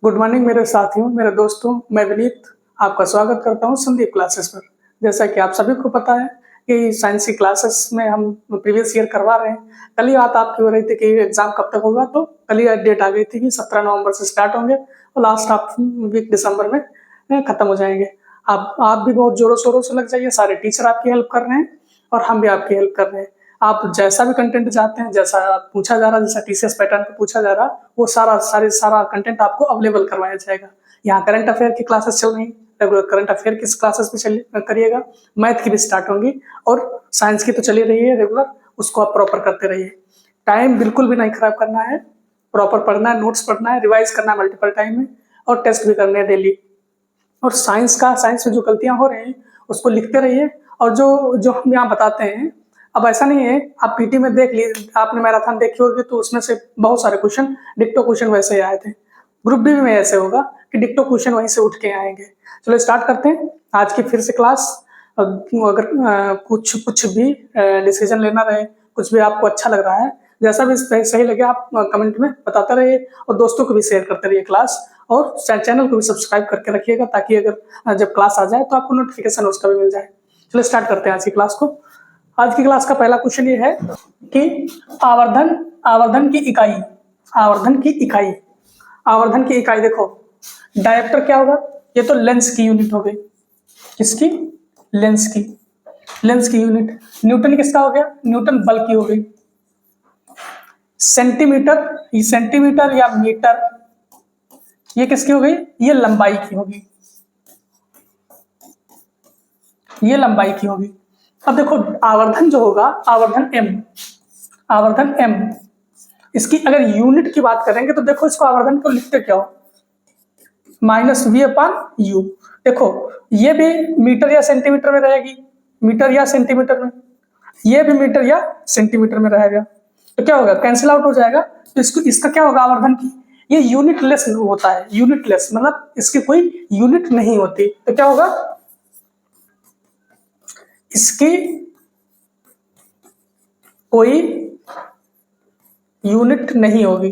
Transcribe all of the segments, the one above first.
Good morning मेरे साथियों, मेरे दोस्तों। मैं विनीत आपका स्वागत करता हूं संदीप क्लासेस पर। जैसा कि आप सभी को पता है कि साइंस की क्लासेस में हम प्रीवियस ईयर करवा रहे हैं। कल ही बात आपकी हो रही थी कि एग्जाम कब तक होगा, तो कल ही डेट आ गई थी कि 17 नवंबर से स्टार्ट होंगे और लास्ट हाफ वीक दिसंबर में खत्म हो जाएंगे। आप भी बहुत जोरों शोरों से लग जाइए। सारे टीचर आपकी हेल्प कर रहे हैं और हम भी आपकी हेल्प कर रहे हैं। आप जैसा भी कंटेंट चाहते हैं, जैसा पूछा जा रहा, जैसा टीसीएस पैटर्न पे पूछा जा रहा, वो सारा कंटेंट आपको अवेलेबल करवाया जाएगा। यहाँ करंट अफेयर की क्लासेस चल रही, रेगुलर करंट अफेयर की क्लासेस भी करिएगा। मैथ की भी स्टार्ट होंगी और साइंस की तो चली रही है रेगुलर, उसको आप प्रॉपर करते रहिए। टाइम बिल्कुल भी नहीं खराब करना है, प्रॉपर पढ़ना है, नोट्स पढ़ना है, रिवाइज करना है मल्टीपल टाइम में, और टेस्ट भी करने हैं डेली। और साइंस में जो गलतियां हो रही हैं उसको लिखते रहिए। और जो जो हम यहाँ बताते हैं, अब ऐसा नहीं है, आप पीटी में देख लीजिए, आपने मैराथन देखी होगी तो उसमें से बहुत सारे क्वेश्चन डिक्टो क्वेश्चन वैसे ही आए थे। ग्रुप डी में ऐसे होगा कि डिक्टो क्वेश्चन वहीं से उठ के आएंगे। चलो स्टार्ट करते हैं आज की फिर से क्लास। अगर कुछ कुछ भी डिसीजन लेना रहे, कुछ भी आपको अच्छा लग रहा है, जैसा भी सही लगे आप कमेंट में बताते रहिए और दोस्तों को भी शेयर करते रहिए क्लास, और चैनल को भी सब्सक्राइब करके रखिएगा ताकि अगर जब क्लास आ जाए तो आपको नोटिफिकेशन उसका भी मिल जाए। चलो स्टार्ट करते हैं आज की क्लास को। आज की क्लास का पहला क्वेश्चन ये है कि आवर्धन आवर्धन की इकाई आवर्धन की इकाई आवर्धन की इकाई देखो, डायरेक्टर क्या होगा? ये तो लेंस की यूनिट हो गई। किसकी? लेंस की यूनिट। न्यूटन किसका हो गया? न्यूटन बल की हो गई। सेंटीमीटर या मीटर, ये किसकी हो गई? ये लंबाई की होगी। ये लंबाई की होगी। अब देखो आवर्धन जो होगा, आवर्धन एम, इसकी अगर यूनिट की बात करेंगे तो देखो इसको आवर्धन को लिखते क्या हो? -v/u। देखो ये भी मीटर या सेंटीमीटर में रहेगी, मीटर या सेंटीमीटर में, ये भी मीटर या सेंटीमीटर में रहेगा, तो क्या होगा? कैंसिल आउट हो जाएगा। तो इसका क्या होगा आवर्धन की? ये यूनिटलेस होता है। यूनिटलेस मतलब इसकी कोई यूनिट नहीं होती, तो क्या होगा? इसकी कोई यूनिट नहीं होगी।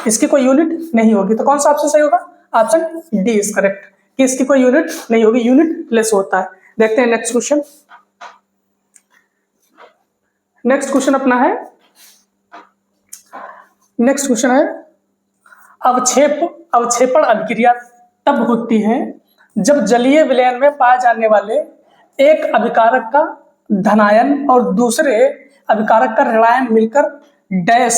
इसकी कोई यूनिट नहीं होगी, तो कौन सा ऑप्शन सही होगा? ऑप्शन डी इज करेक्ट, कि इसकी कोई यूनिट नहीं होगी, यूनिटलेस होता है। देखते हैं नेक्स्ट क्वेश्चन। नेक्स्ट क्वेश्चन अपना है, नेक्स्ट क्वेश्चन है अवक्षेपण अभिक्रिया तब होती है जब जलीय विलयन में पाए जाने वाले एक अभिकारक का धनायन और दूसरे अभिकारक का ऋणायन मिलकर डैश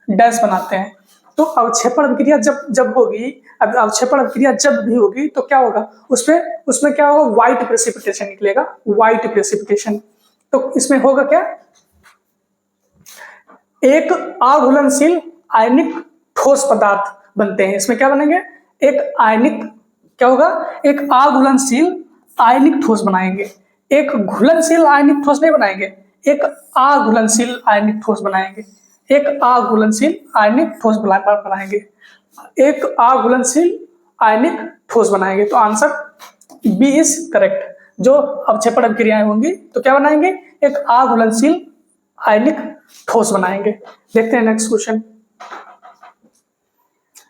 डैश बनाते हैं। तो अवक्षेपण अभिक्रिया जब होगी, अवक्षेपण अभिक्रिया जब भी होगी तो क्या होगा? उसमें क्या होगा? व्हाइट प्रेसिपिटेशन निकलेगा, व्हाइट प्रेसिपिटेशन। तो इसमें होगा क्या? एक अघुलनशील आयनिक ठोस पदार्थ बनते हैं। इसमें क्या बनेंगे? एक आयनिक, क्या होगा? एक अघुलनशील आयनिक ठोस बनाएंगे। एक घुलनशील आयनिक ठोस नहीं बनाएंगे, एक अघुलनशील आयनिक ठोस बनाएंगे। एक अघुलनशील आयनिक ठोस बनाएंगे, एक अघुलनशील आयनिक ठोस बनाएंगे। तो आंसर बी इज करेक्ट। जो अवक्षेपण अभिक्रियाएं होंगी तो क्या बनाएंगे? एक अघुलनशील आयनिक ठोस बनाएंगे। देखते हैं नेक्स्ट क्वेश्चन।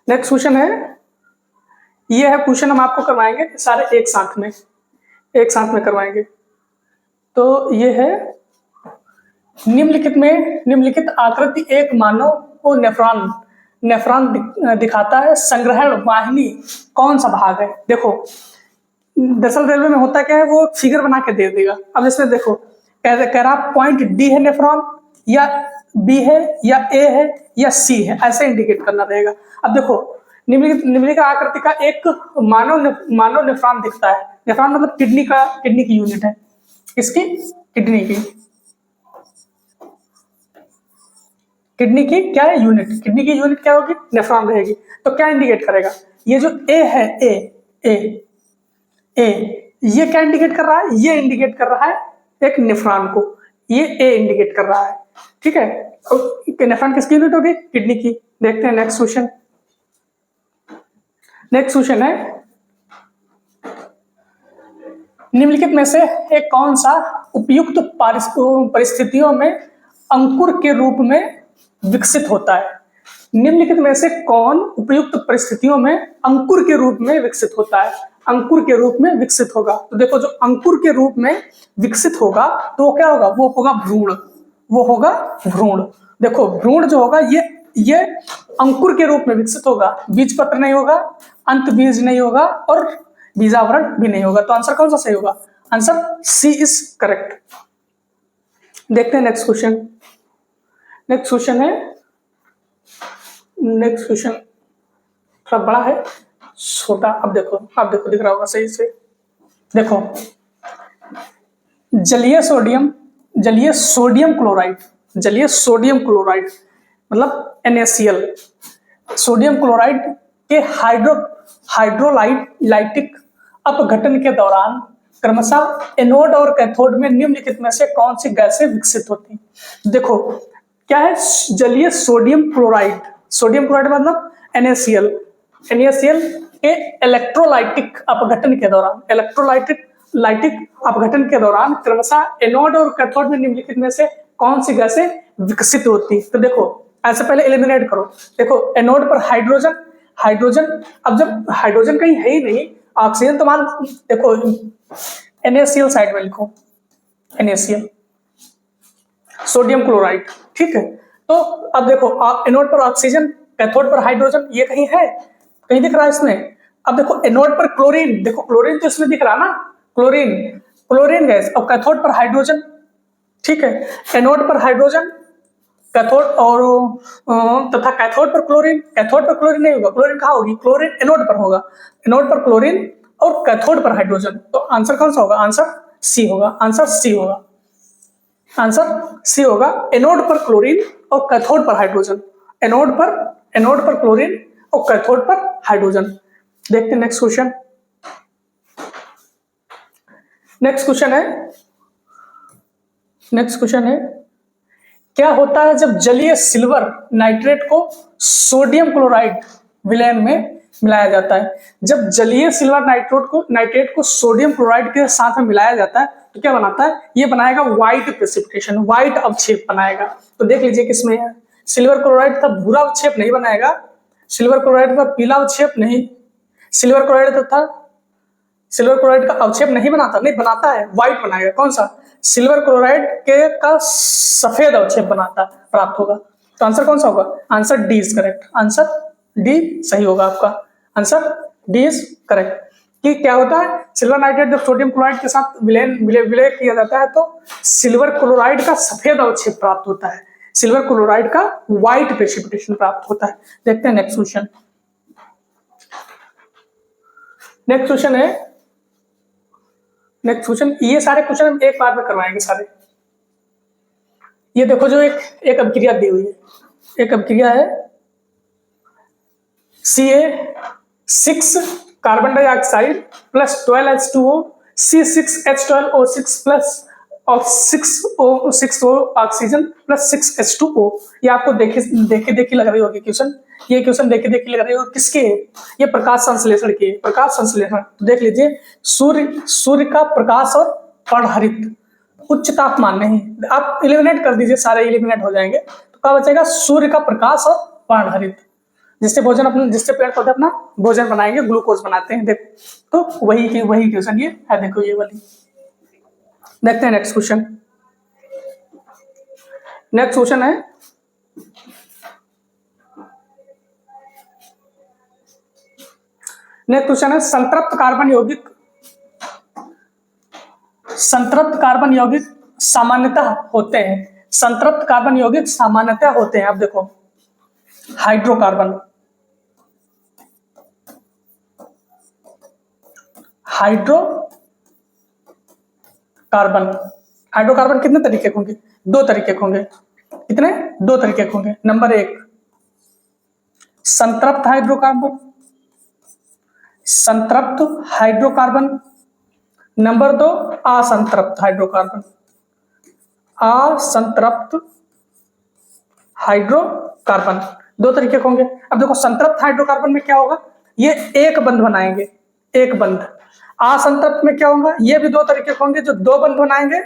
नेक्स्ट क्वेश्चन है, ये है क्वेश्चन हम आपको करवाएंगे सारे एक साथ में करवाएंगे। तो ये है, निम्नलिखित आकृति एक मानव को नेफ्रॉन दिखाता है, संग्रहण वाहिनी कौन सा भाग है? देखो दरअसल रेलवे में होता क्या है, वो फिगर बना के दे देगा। अब इसमें देखो कह रहा पॉइंट डी है नेफ्रॉन, या बी है, या ए है, या सी है, ऐसे इंडिकेट करना रहेगा। अब देखो निम्नलिखित आकृति का एक मानव नेफ्रॉन दिखता है। नेफ्रॉन मतलब किडनी की यूनिट है। इसकी किडनी की क्या है? यूनिट। किडनी की यूनिट क्या होगी? नेफ्रॉन रहेगी। तो क्या इंडिकेट करेगा? ये जो ए है, ए ये क्या इंडिकेट कर रहा है? ये इंडिकेट कर रहा है एक नेफ्रॉन को, ये ए इंडिकेट कर रहा है। ठीक है, नेफ्रॉन किसकी यूनिट होगी? किडनी की। देखते हैं नेक्स्ट क्वेश्चन। नेक्स्ट क्वेश्चन है, निम्नलिखित में से एक कौन सा उपयुक्त परिस्थितियों में अंकुर के रूप में विकसित होता है? निम्नलिखित में से कौन उपयुक्त परिस्थितियों में अंकुर के रूप में विकसित होता है? अंकुर के रूप में विकसित होगा। तो देखो, जो अंकुर के रूप में विकसित होगा तो वो क्या होगा? वो होगा भ्रूण। वो होगा भ्रूण। देखो, भ्रूण जो होगा ये अंकुर के रूप में विकसित होगा, बीज पत्र नहीं होगा, अंत बीज नहीं होगा और बीजावरण भी नहीं होगा। तो आंसर कौन सा सही होगा? Answer C is correct. देखते हैं नेक्स्ट क्वेश्चन। नेक्स्ट क्वेश्चन थोड़ा बड़ा है, छोटा। अब देखो दिख रहा होगा सही से। देखो, जलीय सोडियम क्लोराइड मतलब NaCl, सोडियम क्लोराइड के हाइड्रोलाइटिक अपघटन के दौरान क्रमशः एनोड और कैथोड में निम्नलिखित में से कौन सी गैसें विकसित होती? देखो, क्या है? जलीय सोडियम क्लोराइड मतलब NaCl के इलेक्ट्रोलाइटिक अपघटन के दौरान क्रमशः एनोड और कैथोड में निम्नलिखित में से कौन सी गैसें विकसित होती? तो देखो, ऐसे पहले एलिमिनेट करो। देखो, एनोड पर हाइड्रोजन, अब जब हाइड्रोजन कहीं है ही नहीं, ऑक्सीजन तो मान, देखो NaCl साइड में लिखो, NaCl सोडियम क्लोराइड, ठीक है। तो अब देखो, एनोड पर ऑक्सीजन, कैथोड पर हाइड्रोजन, ये कहीं है? कहीं दिख रहा है इसमें? अब देखो, एनोड पर क्लोरीन, देखो क्लोरीन तो इसमें दिख रहा ना, क्लोरीन गैस। अब कैथोड पर हाइड्रोजन, ठीक है, एनोड पर हाइड्रोजन, कैथोड और तथा कैथोड पर क्लोरीन नहीं होगा। क्लोरीन कहाँ होगी? क्लोरीन एनोड पर होगा, एनोड पर क्लोरीन और कैथोड पर हाइड्रोजन। तो आंसर कौन सा होगा? आंसर सी होगा। एनोड पर क्लोरीन और कैथोड पर हाइड्रोजन, एनोड पर क्लोरीन और कैथोड पर हाइड्रोजन। देखते हैं नेक्स्ट क्वेश्चन है क्या होता है जब जलीय सिल्वर नाइट्रेट को सोडियम क्लोराइड विलयन में मिलाया जाता है? जब जलीय सिल्वर नाइट्रेट को सोडियम क्लोराइड के साथ में मिलाया जाता है तो क्या बनाता है? ये बनाएगा व्हाइट प्रेसिपिटेशन, व्हाइट अवक्षेप बनाएगा। तो देख लीजिए किसमें है। सिल्वर क्लोराइड का भूरा अवक्षेप नहीं बनाएगा, सिल्वर क्लोराइड का पीला अवक्षेप नहीं, सिल्वर क्लोराइड का अवक्षेप नहीं बनाता है, व्हाइट बनाएगा। कौन सा? सिल्वर क्लोराइड का सफेद अवक्षेप प्राप्त होगा। तो आंसर कौन सा होगा? Answer D is correct. Answer D सही होगा आपका। Answer D is correct. कि क्या होता है? सिल्वर नाइट्रेट जब सोडियम क्लोराइड के साथ विलय किया जाता है तो सिल्वर क्लोराइड का सफेद अवक्षेप प्राप्त होता है, सिल्वर क्लोराइड का व्हाइट प्रेसिपिटेशन प्राप्त होता है। देखते हैं नेक्स्ट क्वेश्चन। नेक्स्ट क्वेश्चन, ये सारे क्वेश्चन हम एक बार में करवाएंगे सारे। ये देखो, जो एक अभिक्रिया दी हुई है, एक अभिक्रिया है Ca6 carbon dioxide plus 12H2O C6H12O6 plus और 6O ऑक्सीजन प्लस 6H2O। ये आपको देखी लग रही होगी क्वेश्चन। ये क्वेश्चन देखी लग रही होगी, किसके? ये प्रकाश संश्लेषण के। तो देख लीजिए, सूर्य का प्रकाश और पर्णहरित उच्च तापमान नहीं, आप एलिमिनेट कर दीजिए, सारे एलिमिनेट हो जाएंगे। तो क्या बचेगा? सूर्य का प्रकाश और पर्णहरित, जिससे पेड़ पौधे अपना भोजन बनाएंगे, ग्लूकोज बनाते हैं। देखो, तो वही क्वेश्चन ये है। देखो, ये वाली। देखते हैं नेक्स्ट क्वेश्चन है संतृप्त कार्बन यौगिक सामान्यतः होते हैं। अब देखो, हाइड्रोकार्बन कितने तरीके के होंगे? 2 तरीके के होंगे। कितने? 2 तरीके के होंगे। नंबर 1 संतृप्त हाइड्रोकार्बन, नंबर 2 असंतृप्त हाइड्रोकार्बन। 2 तरीके के होंगे। अब देखो, संतृप्त हाइड्रोकार्बन में क्या होगा? ये एक बंध बनाएंगे, एक बंध। असंतृप्त में क्या होगा? ये भी 2 तरीके के होंगे, जो 2 बंध बनाएंगे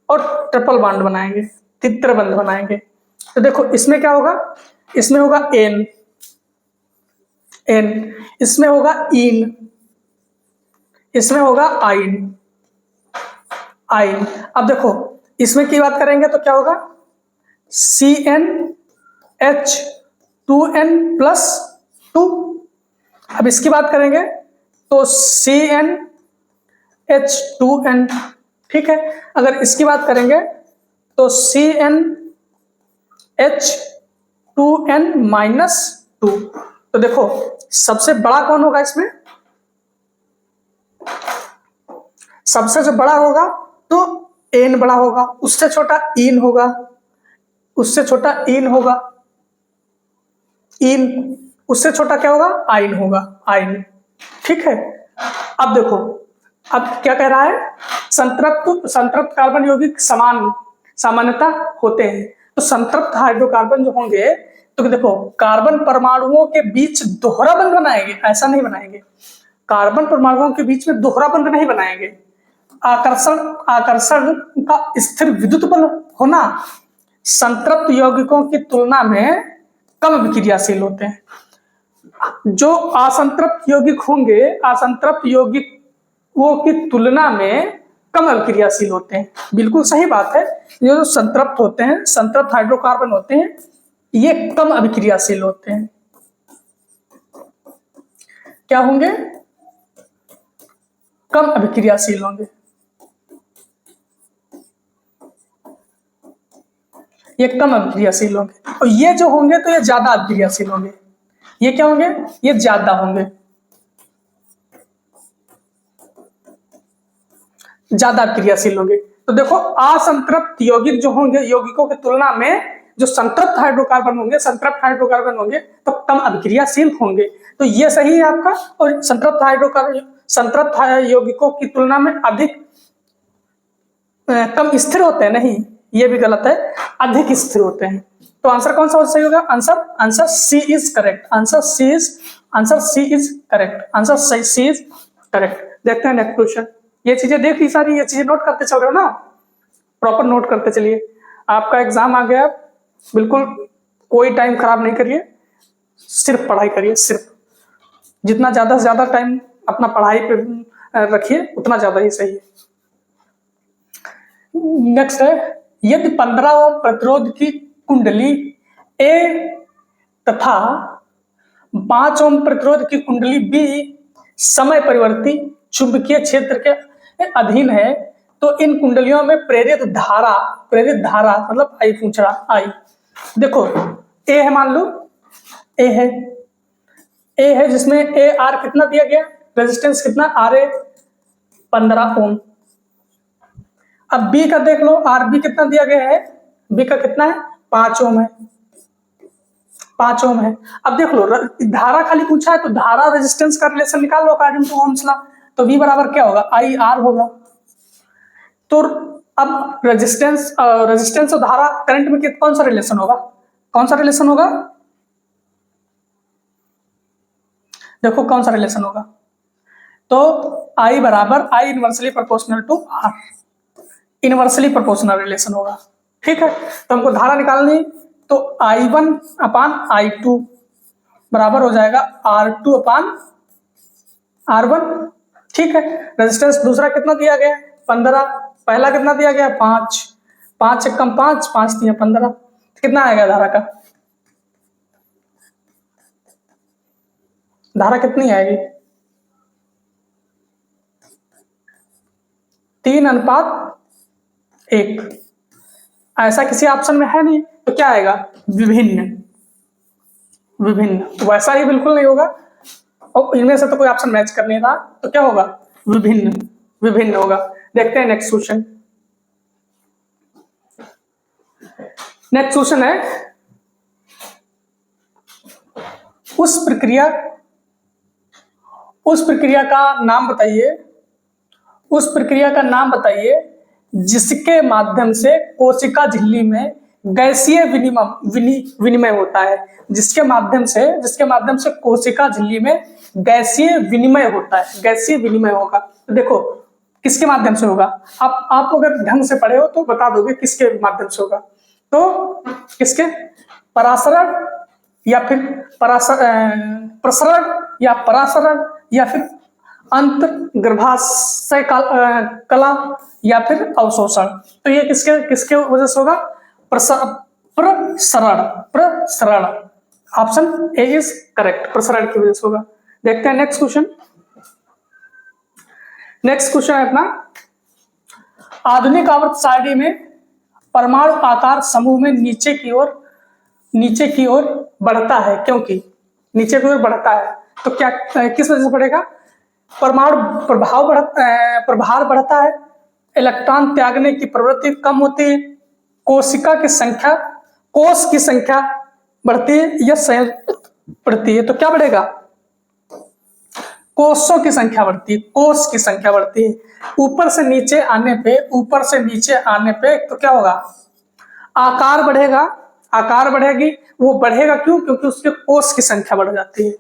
और ट्रिपल बॉन्ड बनाएंगे, तित्र बंध बनाएंगे। तो देखो, इसमें क्या होगा? इसमें होगा एन, एन, इसमें होगा इन, इसमें होगा आइन, आइन। अब देखो इसमें की बात करेंगे तो क्या होगा, CnH2n+2। अब इसकी बात करेंगे तो CnH2n, ठीक है। अगर इसकी बात करेंगे तो CnH2n-2। तो देखो सबसे बड़ा कौन होगा इसमें, सबसे जो बड़ा होगा तो एन बड़ा होगा, उससे छोटा इन होगा, उससे छोटा इन होगा, इन, उससे छोटा क्या होगा, आइन होगा, आइन, ठीक है। अब देखो अब क्या कह रहा है, संतृप्त कार्बन यौगिक समान सामान्यता होते हैं। तो संतृप्त हाइड्रोकार्बन जो होंगे तो देखो कार्बन परमाणुओं के बीच दोहरा बंध बनाएंगे, ऐसा नहीं बनाएंगे, कार्बन परमाणुओं के बीच में दोहरा बंध नहीं बनाएंगे। आकर्षण का स्थिर विद्युत बल होना संतृप्त यौगिकों की तुलना में कम विक्रियाशील होते हैं। जो असंतृप्त यौगिक होंगे, असंतृप्त यौगिकों की तुलना में कम अभिक्रियाशील होते हैं। बिल्कुल सही बात है, ये जो संतृप्त होते हैं, संतृप्त हाइड्रोकार्बन होते हैं, ये कम अभिक्रियाशील होते हैं। क्या होंगे, कम अभिक्रियाशील होंगे, ये कम अभिक्रियाशील होंगे। और ये जो होंगे तो ये ज्यादा अभिक्रियाशील होंगे। ये क्या होंगे, ये ज्यादा होंगे, ज्यादा क्रियाशील होंगे। तो देखो असंतृप्त यौगिक जो होंगे, यौगिकों की तुलना में जो संतृप्त हाइड्रोकार्बन होंगे, संतृप्त हाइड्रोकार्बन होंगे तो कम अभिक्रियाशील होंगे। तो ये सही है आपका। और संतृप्त हाइड्रोकार्बन संतृप्त यौगिकों की तुलना में अधिक कम स्थिर होते हैं, नहीं, ये भी गलत है, अधिक स्थिर होते हैं। तो आंसर कौन सा सही होगा, answer C is correct, answer C is correct, answer C is correct. देखते हैं नेक्स्ट क्वेश्चन। ये चीजें देख ली सारी, ये चीजें नोट करते चल रहे हो ना, प्रॉपर नोट करते चलिए। आपका एग्जाम आ गया, बिल्कुल कोई टाइम खराब नहीं करिए, सिर्फ पढ़ाई करिए, सिर्फ जितना ज्यादा से ज्यादा टाइम अपना पढ़ाई पे रखिए उतना ज्यादा ही सही है। नेक्स्ट है, यदि 15 ओम प्रतिरोध की कुंडली ए तथा 5 ओम प्रतिरोध की कुंडली बी समय परिवर्ती चुंबकीय क्षेत्र के अधीन है, तो इन कुंडलियों में प्रेरित धारा मतलब आई पूछ रहा, आई देखो ए है, मान लो ए है जिसमें ए आर कितना दिया गया, रेजिस्टेंस कितना, आर ए 15 ओम। अब बी का देख लो, आर बी कितना दिया गया है, बी का कितना है, 5 ओम है, 5 ओम है। अब देख लो धारा खाली पूछा है तो धारा रेजिस्टेंस का रिलेशन निकाल लो अकॉर्डिंग टू ओम्स लॉ। तो V बराबर क्या होगा, आई आर होगा। तो अब रेजिस्टेंस और धारा करंट में कौन सा रिलेशन होगा, कौन सा रिलेशन होगा, देखो कौन सा रिलेशन होगा। तो I बराबर I inversely proportional to R, inversely proportional relation होगा, ठीक है। तो हमको धारा निकालनी, तो I1 अपान I2 बराबर हो जाएगा R2 अपान R1, ठीक है। रेजिस्टेंस दूसरा कितना दिया गया, 15, पहला कितना दिया गया, 5, 5 एक कम 5, 5 दिया 15, कितना आएगा धारा का, धारा कितनी आएगी, 3:1। ऐसा किसी ऑप्शन में है नहीं, तो क्या आएगा, विभिन्न, वैसा ही बिल्कुल नहीं होगा, और इनमें से तो कोई ऑप्शन मैच कर नहीं रहा, तो क्या होगा, विभिन्न होगा। देखते हैं नेक्स्ट क्वेश्चन। नेक्स्ट क्वेश्चन है, उस प्रक्रिया का नाम बताइए जिसके माध्यम से कोशिका झिल्ली में गैसीय विनिमय होता है, जिसके माध्यम से कोशिका झिल्ली में गैसीय विनिमय होता है, गैसीय विनिमय होगा। तो देखो किसके माध्यम से होगा, आप अगर ढंग से पढ़े हो तो बता दोगे किसके माध्यम से होगा। तो किसके, परासरण या फिर प्रसरण या परासरण या फिर अंतर्गर्भाशय कला या फिर अवशोषण। तो ये किसके किसके वजह से होगा? प्रसरण। प्रसरण ऑप्शन ए इज करेक्ट, प्रसरण की वजह से होगा। देखते हैं नेक्स्ट क्वेश्चन। नेक्स्ट क्वेश्चन है अपना, आधुनिक आवर्त सारणी में परमाणु आकार समूह में नीचे की ओर बढ़ता है, क्योंकि नीचे की ओर बढ़ता है तो क्या किस वजह से बढ़ेगा? परमाणु प्रभार बढ़ता है, इलेक्ट्रॉन त्यागने की प्रवृत्ति कम होती है, कोश की संख्या बढ़ती है या संयुक्त बढ़ती है। तो क्या बढ़ेगा? कोषों की संख्या बढ़ती है, कोष की संख्या बढ़ती है। ऊपर से नीचे आने पे तो क्या होगा? आकार बढ़ेगा, आकार बढ़ेगी। वो बढ़ेगा क्यों? क्योंकि उसके कोष की संख्या बढ़ जाती है,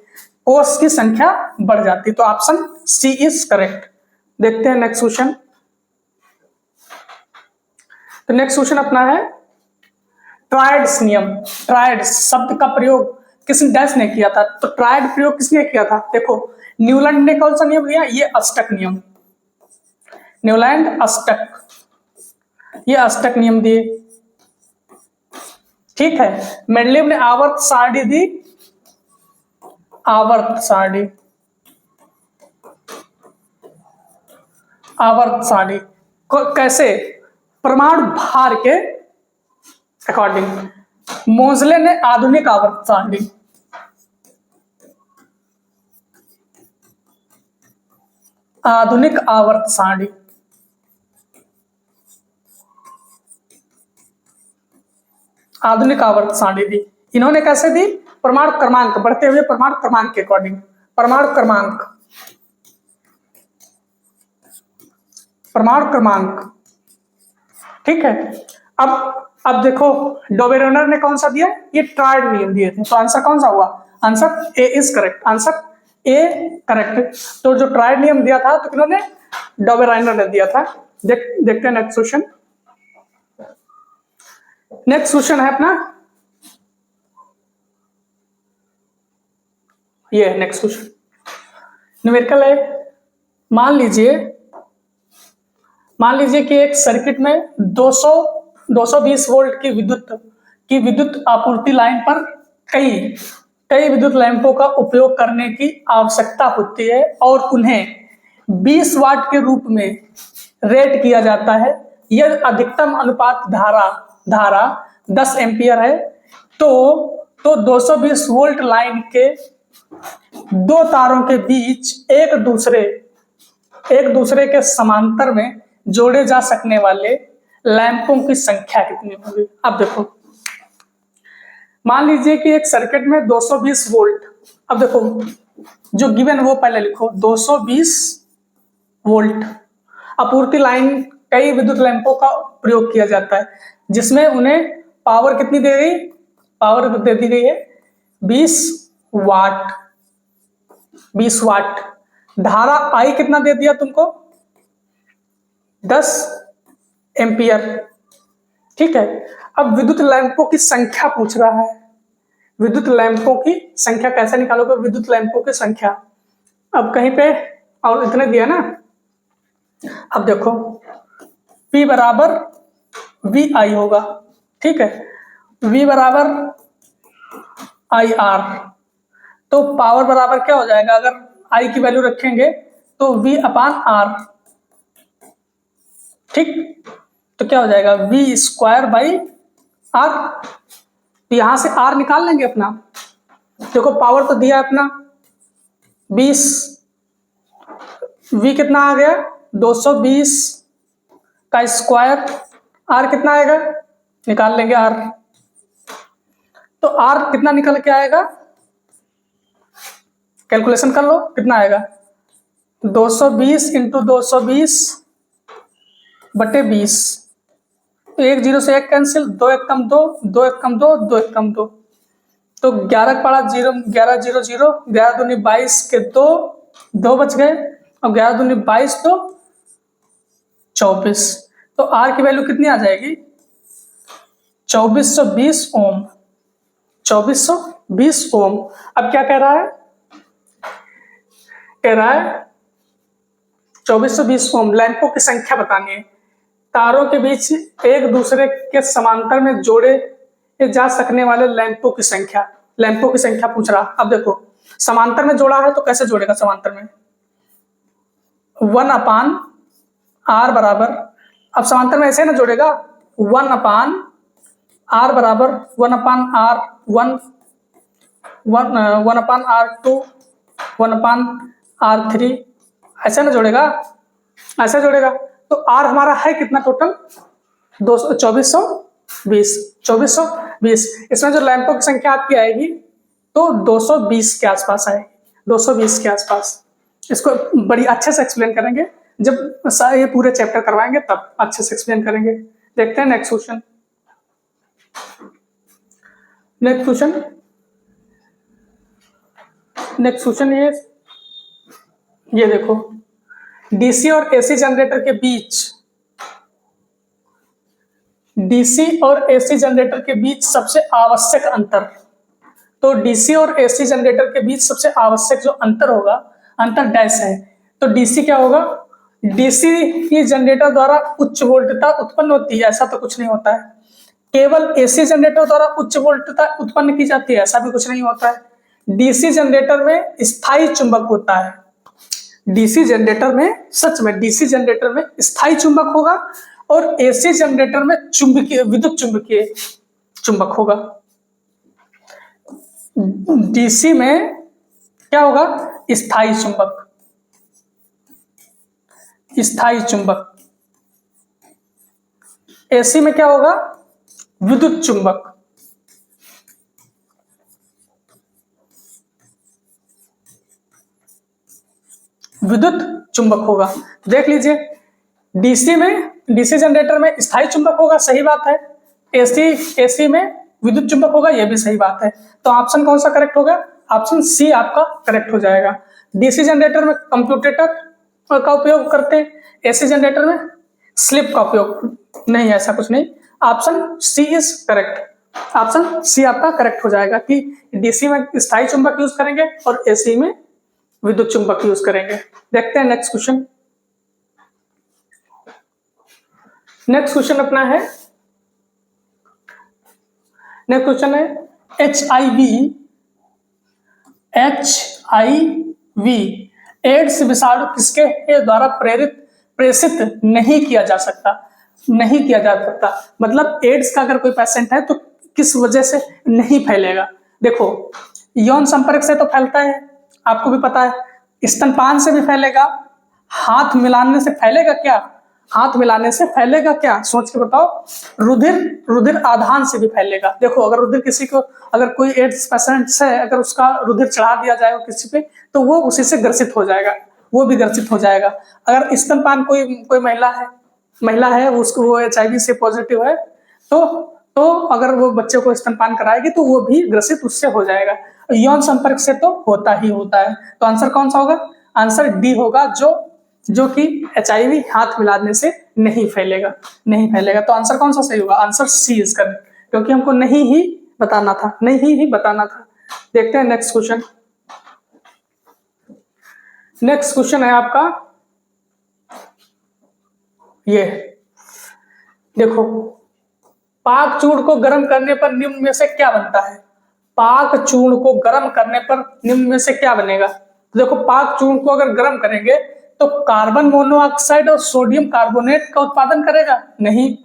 कोष की संख्या बढ़ जाती है। तो ऑप्शन सी इज करेक्ट। देखते हैं नेक्स्ट क्वेश्चन। तो नेक्स्ट क्वेश्चन अपना है ट्रायड्स नियम। ट्रायड्स शब्द का प्रयोग किसने डैश ने किया था? तो ट्रायड प्रयोग किसने किया था? देखो न्यूलैंड ने कौन सा नियम दिया? ये अष्टक नियम, न्यूलैंड अष्टक, ये अष्टक नियम दिए, ठीक है। मेंडलीव ने आवर्त सारणी दी, आवर्त सारणी, आवर्त सारणी कैसे? परमाणु भार के अकॉर्डिंग। मोजले ने आधुनिक आवर्त सारणी, आधुनिक आवर्त सारणी, आधुनिक आवर्त सारणी दी। इन्होंने कैसे दी? परमाणु क्रमांक, बढ़ते हुए परमाणु क्रमांक के अकॉर्डिंग, परमाणु क्रमांक, परमाणु क्रमांक, ठीक है। अब देखो डोबेरोनर ने कौन सा दिया? ये ट्रायड नियम दिए थे। तो आंसर कौन सा हुआ? Answer A is correct, answer A correct. तो जो ट्रायड नियम दिया था तो किन्होंने? डोबेरोनर ने दिया था। देखते हैं नेक्स्ट क्वेश्चन। नेक्स्ट क्वेश्चन है अपना ये नेक्स्ट क्वेश्चन न्यूमेरिकल है। मान लीजिए कि एक सर्किट में 220 वोल्ट की विद्युत आपूर्ति लाइन पर कई विद्युत लैंपों का उपयोग करने की आवश्यकता होती है और उन्हें 20 वाट के रूप में रेट किया जाता है। यदि अधिकतम अनुपात धारा 10 एम्पियर है तो 220 वोल्ट लाइन के दो तारों के बीच एक दूसरे के समांतर में जोड़े जा सकने वाले लैंपों की संख्या कितनी होगी? अब देखो मान लीजिए कि एक सर्किट में 220 वोल्ट, अब देखो जो गिवन वो पहले लिखो, 220 वोल्ट आपूर्ति लाइन कई विद्युत लैंपों का प्रयोग किया जाता है जिसमें उन्हें पावर कितनी दे गई? पावर दे दी गई है 20 वाट। 20 वाट। धारा आई कितना दे दिया तुमको? 10 एम्पियर, ठीक है। अब विद्युत लैंपों की संख्या पूछ रहा है। विद्युत लैंपों की संख्या कैसे निकालोगे? विद्युत लैंपों की संख्या अब कहीं पे और इतने दिया ना। अब देखो P बराबर वी आई होगा, ठीक है। V बराबर आई आर, तो पावर बराबर क्या हो जाएगा? अगर I की वैल्यू रखेंगे तो V अपान आर, ठीक। तो क्या हो जाएगा? V square by R. यहां से R निकाल लेंगे अपना। देखो पावर तो दिया अपना 20, V कितना आ गया? 220 का स्क्वायर, R कितना आएगा? निकाल लेंगे R। तो R कितना निकल के आएगा? कैलकुलेशन कर लो कितना आएगा? 220 इंटू 220 बटे 20। तो 1 0 से 1 कैंसिल, 2 1 कम 2, 2 1 कम 2, 2 1 कम 2। तो 11 पड़ा 0, 11 0 0, 11 दूनी 22 के 2 बच गए। अब 11 दूनी 22 तो 24। तो R की वैल्यू कितनी आ जाएगी? 2420 ओम। 2420 ओम। अब क्या कह रहा है, 2420 ओम लैंपों की संख्या बतानी है। तारों के बीच एक दूसरे के समांतर में जोड़े जा सकने वाले लैंपों की संख्या पूछ रहा। अब देखो समांतर में जोड़ा है तो कैसे जोड़ेगा, समांतर में 1/r बराबर, अब समांतर में ऐसे ना जोड़ेगा, 1/r बराबर 1/r1, 1/r2, 1/r3, ऐसे ना जोड़ेगा, ऐसे जोड़ेगा। तो r हमारा है कितना टोटल, 2420। इसमें जो लैंपों की संख्या आपकी आएगी तो 220 के आसपास आएगी, 220 के आसपास। इसको बड़ी अच्छे से एक्सप्लेन करेंगे, जब ये पूरे चैप्टर करवाएंगे तब अच्छे से एक्सप्लेन करेंगे। देखते हैं नेक्स्ट क्वेश्चन। नेक्स्ट क्वेश्चन ये देखो, डीसी और एसी जनरेटर के बीच सबसे आवश्यक अंतर। तो डीसी और एसी जनरेटर के बीच सबसे आवश्यक जो अंतर होगा, अंतर डैश है। तो डीसी क्या होगा, डीसी की जनरेटर द्वारा उच्च वोल्टता उत्पन्न होती है, ऐसा तो कुछ नहीं होता है। केवल एसी जनरेटर द्वारा उच्च वोल्टता उत्पन्न की जाती है, ऐसा भी कुछ नहीं होता है। डीसी जनरेटर में स्थायी चुंबक होता है, डीसी जनरेटर में, सच में डीसी जनरेटर में स्थायी चुंबक होगा और एसी जनरेटर में विद्युत चुंबकीय चुंबक होगा। डीसी में क्या होगा, स्थायी चुंबक। एसी में क्या होगा, विद्युत चुंबक। होगा। देख लीजिए, डीसी जनरेटर में स्थायी चुंबक होगा, सही बात है। एसी में विद्युत चुंबक होगा, यह भी सही बात है। तो ऑप्शन कौन सा करेक्ट होगा, ऑप्शन सी आपका करेक्ट हो जाएगा। डीसी जनरेटर में कंप्यूटेटर का उपयोग करते हैं, एसी जनरेटर में स्लिप का उपयोग नहीं, ऐसा कुछ नहीं। Option C is correct, option C आपका करेक्ट हो जाएगा कि डीसी में स्थायी चुंबक यूज करेंगे और एसी में विद्युत चुंबक यूज करेंगे। देखते हैं नेक्स्ट क्वेश्चन। नेक्स्ट क्वेश्चन अपना है, नेक्स्ट क्वेश्चन है HIV एड्स विषाणु किसके द्वारा प्रेषित नहीं किया जा सकता। मतलब एड्स का अगर कोई पेशेंट है तो किस वजह से नहीं फैलेगा। देखो, यौन संपर्क से तो फैलता है, आपको भी पता है। स्तनपान से भी फैलेगा, हाथ मिलाने से फैलेगा क्या, सोच के बताओ। रुधिर आधान से भी फैलेगा। देखो, अगर कोई एड्स पेशेंट है, अगर उसका रुधिर चढ़ा दिया जाएगा किसी पे तो वो उसी से ग्रसित हो जाएगा, वो भी ग्रसित हो जाएगा। अगर स्तनपान कोई महिला है वो HIV से पॉजिटिव है तो अगर वो बच्चे को स्तनपान कराएगी तो वो भी ग्रसित उससे हो जाएगा। यौन संपर्क से तो होता ही होता है। तो आंसर कौन सा होगा, आंसर डी होगा, जो कि HIV हाथ मिलाने से नहीं फैलेगा। तो आंसर कौन सा सही होगा, आंसर सी इज करेक्ट, क्योंकि हमको नहीं ही बताना था। देखते हैं नेक्स्ट क्वेश्चन। नेक्स्ट क्वेश्चन है आपका ये देखो, पाक चूर्ण को गर्म करने पर निम्न में से क्या बनता है। पाक चूर्ण को गर्म करने पर निम्न में से क्या बनेगा। देखो, पाक चूर्ण को अगर गर्म करेंगे तो कार्बन मोनोऑक्साइड और सोडियम कार्बोनेट का उत्पादन करेगा, नहीं।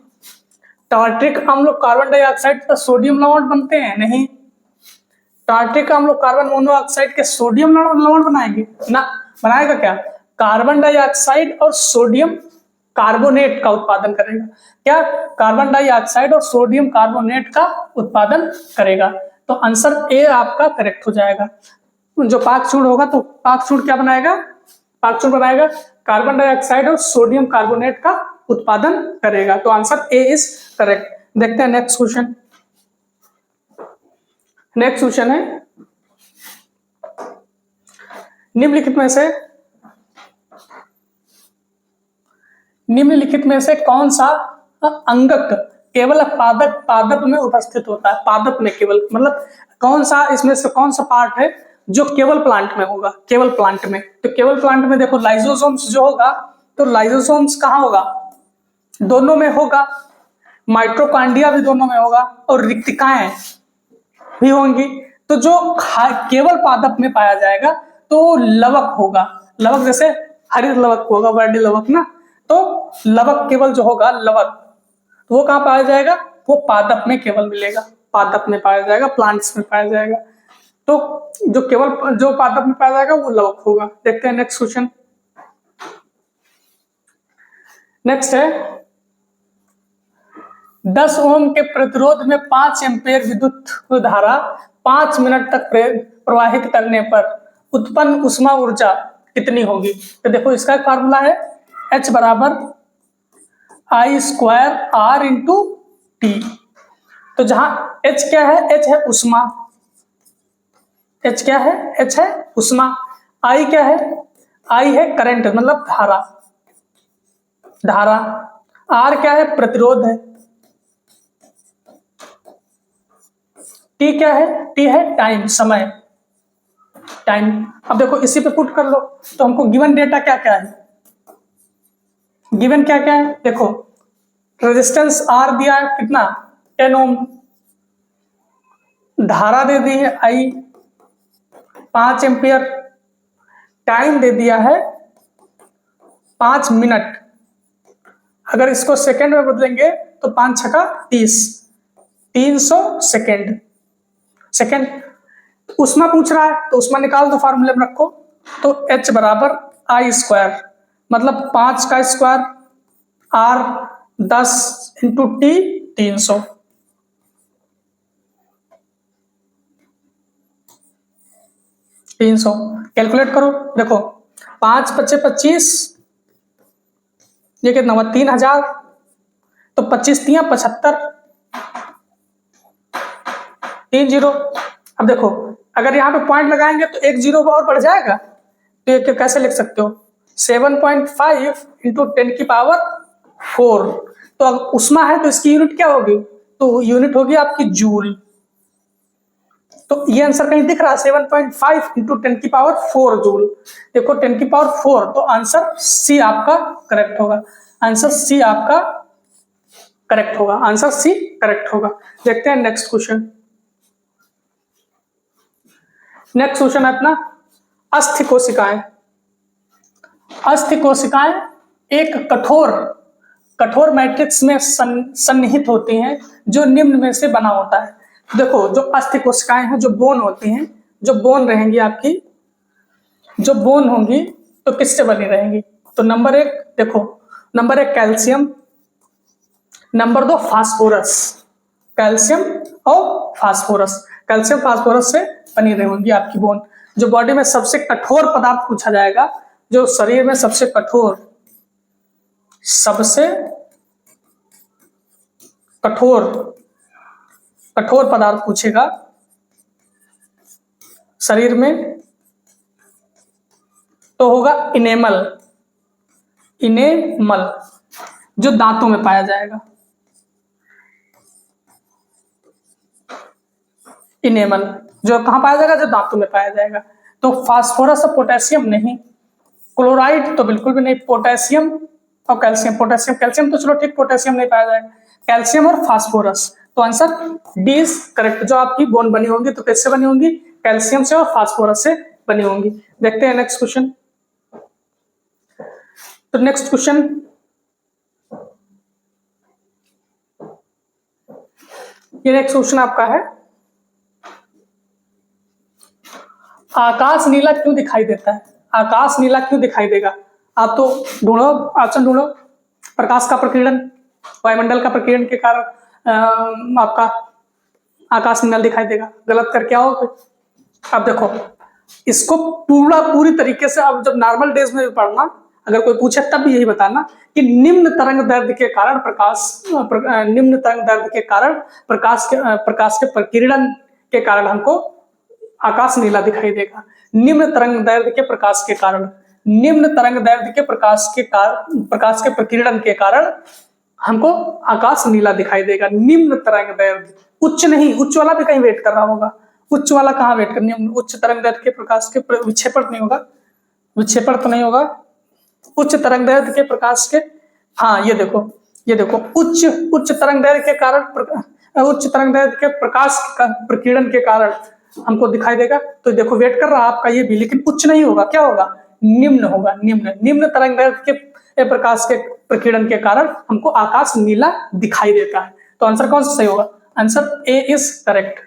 टार्ट्रिक अम्ल और कार्बन डाइऑक्साइड का सोडियम लवण बनते हैं, नहीं। टार्ट्रिक अम्ल और कार्बन मोनोऑक्साइड के सोडियम लवण बनाएंगे ना, बनाएगा क्या, कार्बन डाइऑक्साइड और सोडियम कार्बोनेट का उत्पादन करेगा। क्या, कार्बन डाइऑक्साइड और सोडियम कार्बोनेट का उत्पादन करेगा। तो आंसर ए आपका करेक्ट हो जाएगा। जो पाक चूर्ण होगा तो पाक चूर्ण क्या बनाएगा, कार्बन डाइऑक्साइड और सोडियम कार्बोनेट का उत्पादन करेगा। तो आंसर ए इज करेक्ट। देखते हैं नेक्स्ट क्वेश्चन। नेक्स्ट क्वेश्चन है, निम्नलिखित में से कौन सा अंगक केवल पादप, पादप में उपस्थित होता है, पादप में केवल, मतलब कौन सा इसमें से कौन सा पार्ट है जो केवल प्लांट में होगा, केवल प्लांट में। तो केवल प्लांट में देखो लाइसोसोम्स जो होगा, तो लाइसोसोम्स कहाँ होगा, दोनों में होगा, माइटोकॉन्ड्रिया भी दोनों में होगा, और रिक्तिकाएं भी होंगी। तो जो केवल पादप में पाया जाएगा तो लवक होगा, लवक जैसे हरित लवक होगा, वर्डी लवक ना, तो लवक केवल जो होगा लवक, तो वो कहाँ पाया जाएगा, वो पादप में केवल मिलेगा, पादप में पाया जाएगा, प्लांट्स में पाया जाएगा। तो जो केवल जो पादप में पाया जाएगा वो लवक होगा। देखते हैं नेक्स्ट क्वेश्चन। नेक्स्ट है 10 ओम के प्रतिरोध में 5 एम्पीयर विद्युत धारा 5 मिनट तक प्रवाहित करने पर उत्पन्न उष्मा ऊर्जा कितनी होगी। तो देखो इसका एक फार्मूला है H बराबर I²R इंटू T। तो जहां H क्या है, H है उष्मा, H क्या है, H है उष्मा, I क्या है, I है करंट मतलब धारा, धारा, R क्या है, प्रतिरोध है, T क्या है, T है टाइम, समय, टाइम। अब देखो इसी पे पुट कर लो, तो हमको गिवन डेटा क्या क्या है, गिवन क्या क्या है, देखो रेजिस्टेंस R दिया है कितना 10 ओम, धारा दे दी है I 5 एम्पियर, टाइम दे दिया है 5 मिनट, अगर इसको सेकंड में बदलेंगे तो 5 छका 30, 300 सेकंड, सेकंड। उष्मा पूछ रहा है तो उष्मा निकाल दो, फार्मूले में रखो, तो H बराबर I², मतलब 5 का square R 10 into T 300, calculate करो। देखो 5 × 5 = 25, ये कितना हुआ 3000, तो 25 × 3 = 75, 30। अब देखो अगर यहाँ पे पॉइंट लगाएंगे तो एक जीरो और बढ़ जाएगा, तो ये कैसे लिख सकते हो 7.5 इंटू 10⁴। तो अब उष्मा है तो इसकी यूनिट क्या होगी, तो यूनिट होगी आपकी जूल। तो ये आंसर कहीं दिख रहा है 7.5 इंटू 10⁴ जूल। देखो 10⁴, तो आंसर सी आपका करेक्ट होगा, आंसर सी आपका करेक्ट होगा, आंसर सी करेक्ट होगा। देखते हैं नेक्स्ट क्वेश्चन। नेक्स्ट क्वेश्चन है अपना अस्थि कोशिकाएं। अस्थि कोशिकाएं एक कठोर मैट्रिक्स में सन्निहित होती हैं जो निम्न में से बना होता है। देखो जो अस्थि कोशिकाएं हैं, जो बोन होती हैं, जो बोन रहेंगी आपकी, जो बोन होंगी तो किससे बनी रहेंगी, तो नंबर 1 देखो, number 1 calcium, number 2 phosphorus, calcium और फास्फोरस, कैल्शियम फास्फोरस से बनी रहेंगी आपकी बोन। जो बॉडी में सबसे कठोर पदार्थ पूछा जाएगा, जो शरीर में सबसे कठोर पदार्थ पूछेगा शरीर में, तो होगा इनेमल, जो दांतों में पाया जाएगा, इनेमल जो कहां पाया जाएगा, जो दांतों में पाया जाएगा। तो फास्फोरस और पोटेशियम नहीं, क्लोराइड तो बिल्कुल भी नहीं, पोटेशियम और कैल्शियम, कैल्शियम तो चलो ठीक, पोटेशियम नहीं पाया जाएगा, कैल्शियम और फास्फोरस। तो आंसर डी इज करेक्ट। जो आपकी बोन बनी होंगी तो किससे बनी होंगी, कैल्शियम से और फास्फोरस से बनी होंगी। देखते हैं नेक्स्ट क्वेश्चन। तो नेक्स्ट क्वेश्चन, ये नेक्स्ट क्वेश्चन आपका है आकाश नीला क्यों दिखाई देता है। आकाश नीला क्यों दिखाई देगा, आप तो ढूंढो, ऑप्शन ढूंढो। प्रकाश का प्रकीर्णन, वायुमंडल का प्रकीर्णन के कारण आपका आकाश नीला दिखाई देगा। गलत करके आओ। अब देखो इसको पूरी तरीके से, अब जब नॉर्मल डेज में भी पढ़ना, अगर कोई पूछे तब भी यही बताना कि निम्न तरंग दैर्ध्य के कारण प्रकाश के प्रकीर्णन के कारण हमको आकाश नीला दिखाई देगा। निम्न तरंग दैर्ध्य के प्रकाश के कारण, निम्न तरंग दैर्ध्य के प्रकाश के प्रकीर्णन के कारण हमको आकाश नीला दिखाई देगा। निम्न तरंग दैर्घ्य, उच्च नहीं, उच्च वाला भी कहीं वेट कर रहा होगा, उच्च वाला कहाँ वेट कर, निम्न उच्च तरंग दैर्घ्य के प्रकाश के विक्षेपण नहीं होगा, विक्षेपण तो नहीं होगा, उच्च तरंग दैर्घ्य के प्रकाश के, हाँ ये देखो, ये देखो, उच्च तरंग दैर्घ्य के कारण, उच्च तरंग दैर्घ्य के प्रकाश का प्रकीर्णन के कारण हमको दिखाई देगा। तो देखो वेट कर रहा आपका ये भी, लेकिन उच्च नहीं होगा, क्या होगा, निम्न होगा, निम्न तरंग दैर्घ्य के प्रकाश के प्रकीर्णन के कारण हमको आकाश नीला दिखाई देता है। तो आंसर कौन सा सही होगा, आंसर ए इज करेक्ट।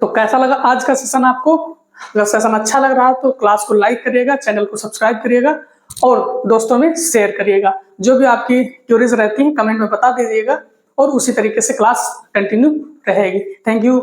तो कैसा लगा आज का सेशन आपको? अगर सेशन अच्छा लग रहा है तो क्लास को लाइक करिएगा, चैनल को सब्सक्राइब करिएगा और दोस्तों में शेयर करिएगा। जो भी आपकी क्यूरीज रहती हैं कमेंट में बता दीजिएगा और उसी तरीके से क्लास कंटिन्यू रहेगी। Thank you.